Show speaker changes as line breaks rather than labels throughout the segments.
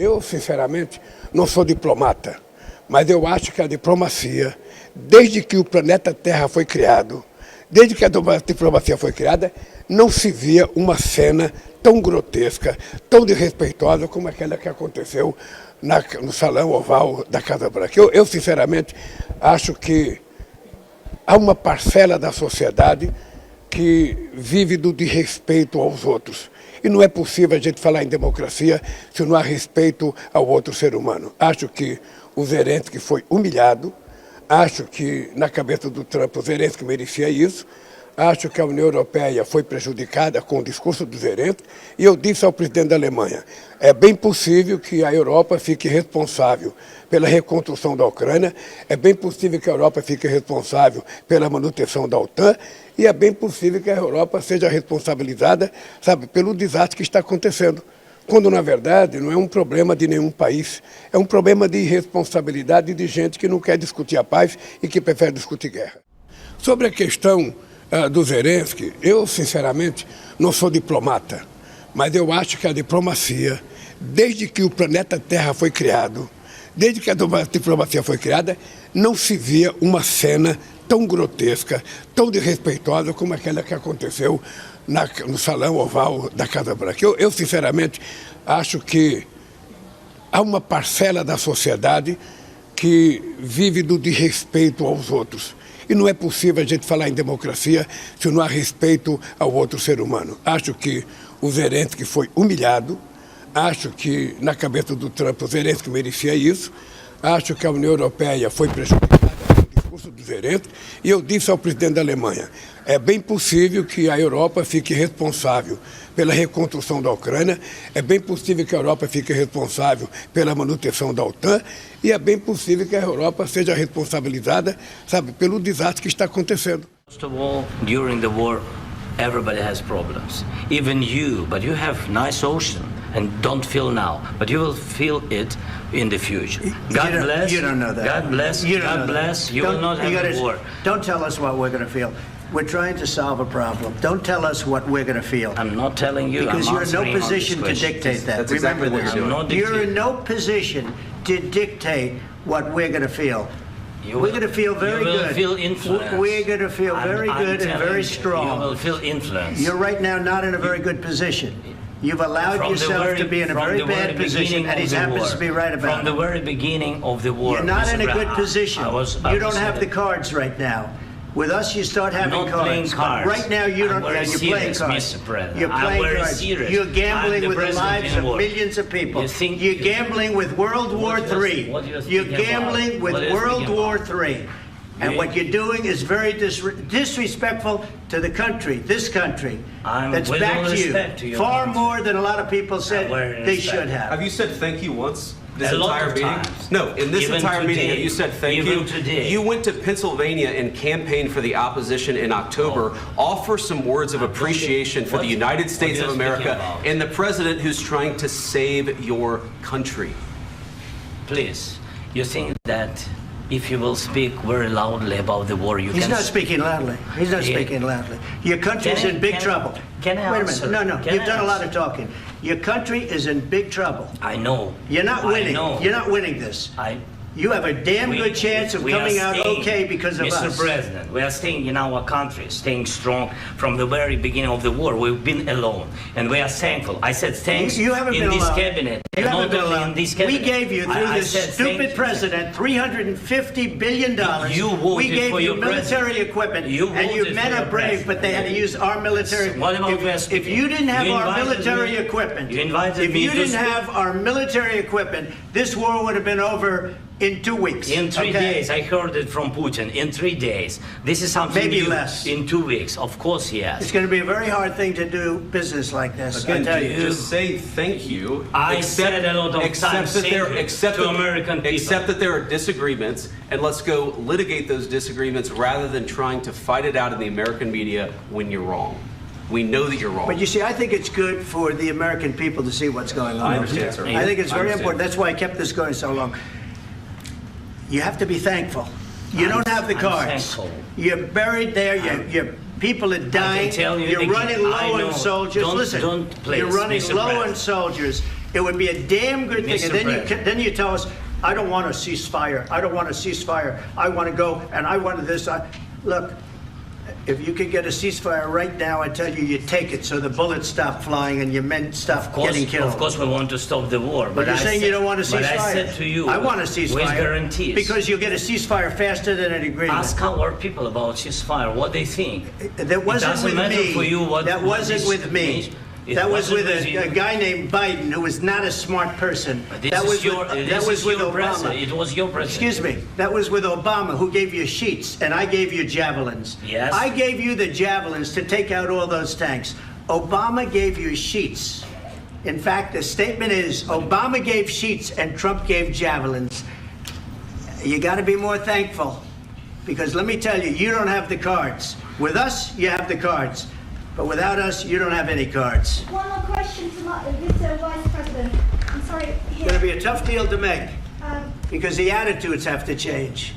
Eu, sinceramente, não sou diplomata, mas eu acho que a diplomacia, desde que o planeta Terra foi criado, desde que a diplomacia foi criada, não se via uma cena tão grotesca, tão desrespeitosa como aquela que aconteceu no Salão Oval da Casa Branca. Eu, sinceramente, acho que há uma parcela da sociedade que vive do desrespeito aos outros. E não é possível a gente falar em democracia se não há respeito ao outro ser humano. Acho que o Zelensky foi humilhado, acho que na cabeça do Trump o Zelensky merecia isso, acho que a União Europeia foi prejudicada com o discurso do Zelensky, e eu disse ao presidente da Alemanha, é bem possível que a Europa fique responsável pela reconstrução da Ucrânia, é bem possível que a Europa fique responsável pela manutenção da OTAN, e é bem possível que a Europa seja responsabilizada, sabe, pelo desastre que está acontecendo. Quando, na verdade, não é um problema de nenhum país, é um problema de irresponsabilidade de gente que não quer discutir a paz e que prefere discutir guerra. Sobre a questão do Zelensky, eu, sinceramente, não sou diplomata, mas eu acho que a diplomacia, desde que o planeta Terra foi criado, desde que a diplomacia foi criada, não se via uma cena tão grotesca, tão desrespeitosa como aquela que aconteceu no Salão Oval da Casa Branca. Eu, sinceramente, acho que há uma parcela da sociedade que vive do desrespeito aos outros. E não é possível a gente falar em democracia se não há respeito ao outro ser humano. Acho que o Zelensky foi humilhado, acho que na cabeça do Trump o Zelensky merecia isso, acho que a União Europeia foi prejudicada com o discurso do Zelensky, e eu disse ao presidente da Alemanha, é bem possível que a Europa fique responsável pela reconstrução da Ucrânia, é bem possível que a Europa fique responsável pela manutenção da OTAN, e é bem possível que a Europa seja responsabilizada, sabe, pelo desastre que está acontecendo.
First of all, during the war, everybody has problems, even you, but you have nice ocean and don't feel now, but you will feel it in the future. God bless.
You don't know that.
God bless. God bless. You will not have war.
Don't tell us what we're going to feel. We're trying to solve a problem. Don't tell us what we're going to feel.
I'm not telling you.
Because you're in no position to dictate that. Remember this. You're in no position to dictate what we're going to feel. We're going to feel very good.
You will feel influence.
We're going to feel very good and very strong.
You will feel influence.
You're right now not in a very good position. You've allowed yourself to be in a very bad position, and he happens to be right about it.
From the very beginning of the war.
You're not in a good position. You don't have the cards right now. With us, you start having
not
cards.
Playing cards.
Right now, you don't.
You're
playing cards.
Mr. President.
You're playing cards.
Serious.
You're gambling with the lives of millions of people. You're gambling with World War III. You're gambling with World War III. And what you're doing is very disrespectful to the country, this country, that's back to you, far more than a lot of people said they should have.
Have you said thank you once? This
a
entire
lot of
meeting?
times.
No, in this entire meeting, have you said thank you?
Today.
You went to Pennsylvania and campaigned for the opposition in October. Offer some words of appreciation for the United States of America and the president who's trying to save your country.
Please, you think that if you will speak very loudly about the war,
He's not speaking loudly. He's not speaking loudly. Your country's in big trouble.
Can I answer?
Wait a minute. No. You've done a lot of talking. Your country is in big trouble.
I know.
You're not winning. You're not winning this. You have a damn good chance of coming out okay because of us.
Mr. President, we are staying in our country, staying strong from the very beginning of the war. We've been alone, and we are thankful. I said thanks
you haven't
in
been
this
alone.
cabinet.
You haven't been alone.
In this cabinet.
We gave you, through this stupid president, $350 billion. We gave you military equipment, and your men are brave, but they had to use our military. If you didn't have our military equipment, this war would have been over in 2 weeks.
In 3 days, I heard it from Putin. In 3 days. This is something
maybe
new.
less.
In 2 weeks, of course, yes.
It's going to be a very hard thing to do business like this.
Again,
I tell you.
just say thank you.
I said a lot of times to American people.
Accept that there are disagreements, and let's go litigate those disagreements rather than trying to fight it out in the American media when you're wrong. We know that you're wrong.
But you see, I think it's good for the American people to see what's going on.
I understand, sir.
I think it's very important. That's why I kept this going so long. You have to be thankful. You don't have the cards. You're buried there. Your people are dying. You're running low on soldiers. Listen, you're running low on soldiers. It would be a damn good thing.
Mr.
And then you tell us, I don't want a ceasefire. I don't want a ceasefire. I want to go, and I want this. Look, if you could get a ceasefire right now, I tell you, you take it so the bullets stop flying and your men stop getting killed.
Of course, we want to stop the war.
But you're saying you don't want a ceasefire.
But I said to you,
I want a ceasefire.
With guarantees.
Because you'll get a ceasefire faster than an agreement.
Ask our people about ceasefire, what they think.
That wasn't with me.
For you what,
that wasn't with me. That was with a guy named Biden, who was not a smart person. That was with Obama.
It was your president.
Excuse me. That was with Obama, who gave you sheets, and I gave you javelins.
Yes.
I gave you the javelins to take out all those tanks. Obama gave you sheets. In fact, the statement is Obama gave sheets and Trump gave javelins. You got to be more thankful, because let me tell you, you don't have the cards. With us, you have the cards. But without us, you don't have any cards.
One more question to Mr. Vice President. I'm sorry.
It's going to be a tough deal to make, because the attitudes have to change.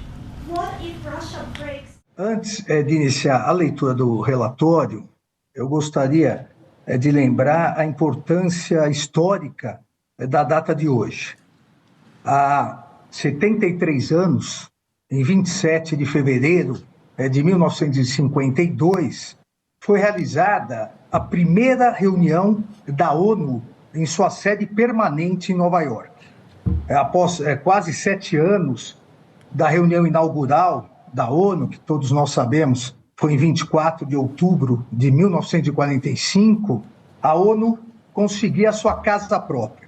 What if Russia breaks?
Antes de iniciar a leitura do relatório, eu gostaria de lembrar a importância histórica da data de hoje. Há 73 anos, em 27 de fevereiro de 1952, foi realizada a primeira reunião da ONU em sua sede permanente em Nova York. Após quase 7 anos da reunião inaugural da ONU, que todos nós sabemos foi em 24 de outubro de 1945, a ONU conseguia a sua casa própria,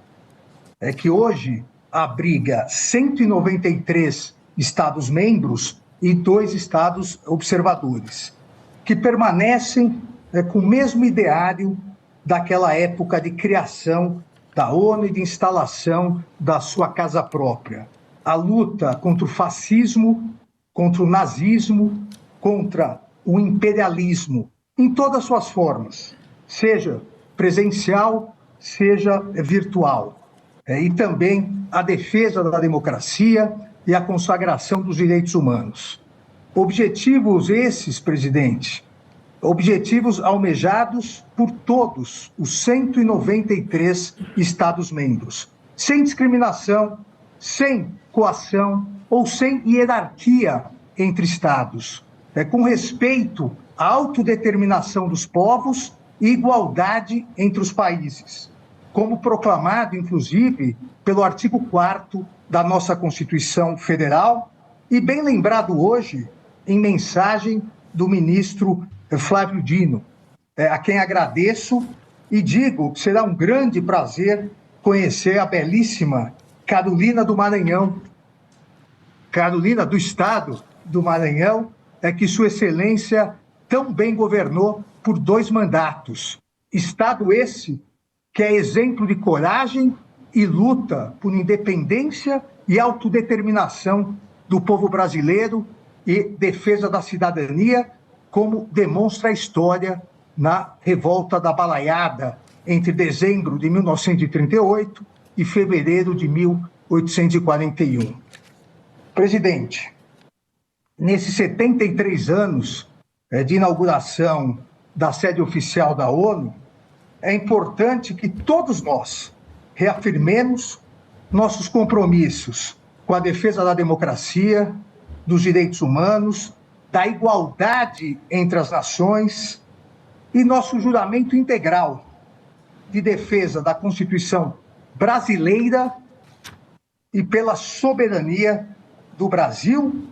que hoje abriga 193 Estados-membros e 2 Estados observadores, que permanecem com o mesmo ideário daquela época de criação da ONU e de instalação da sua casa própria. A luta contra o fascismo, contra o nazismo, contra o imperialismo, em todas as suas formas, seja presencial, seja virtual. E também a defesa da democracia e a consagração dos direitos humanos. Objetivos esses, presidente, objetivos almejados por todos os 193 Estados-membros, sem discriminação, sem coação ou sem hierarquia entre Estados, com respeito à autodeterminação dos povos e igualdade entre os países, como proclamado, inclusive, pelo artigo 4º da nossa Constituição Federal e bem lembrado hoje em mensagem do ministro Flávio Dino, a quem agradeço e digo que será um grande prazer conhecer a belíssima Carolina do Maranhão, Carolina do Estado do Maranhão, que Sua Excelência tão bem governou por 2 mandatos. Estado esse que é exemplo de coragem e luta por independência e autodeterminação do povo brasileiro e defesa da cidadania, como demonstra a história na Revolta da Balaiada, entre dezembro de 1938 e fevereiro de 1841. Presidente, nesses 73 anos de inauguração da sede oficial da ONU, é importante que todos nós reafirmemos nossos compromissos com a defesa da democracia, dos direitos humanos, da igualdade entre as nações e nosso juramento integral de defesa da Constituição brasileira e pela soberania do Brasil,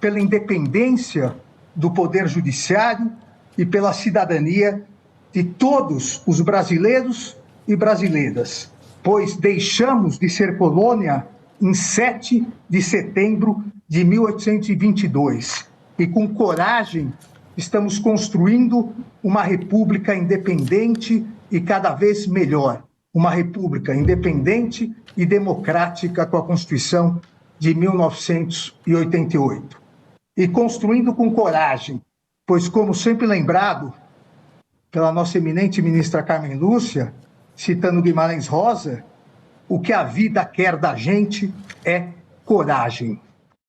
pela independência do Poder Judiciário e pela cidadania de todos os brasileiros e brasileiras, pois deixamos de ser colônia em 7 de setembro de 1822 e com coragem estamos construindo uma república independente e cada vez melhor, uma república independente e democrática com a Constituição de 1988. E construindo com coragem, pois como sempre lembrado pela nossa eminente ministra Carmen Lúcia, citando Guimarães Rosa, o que a vida quer da gente é coragem.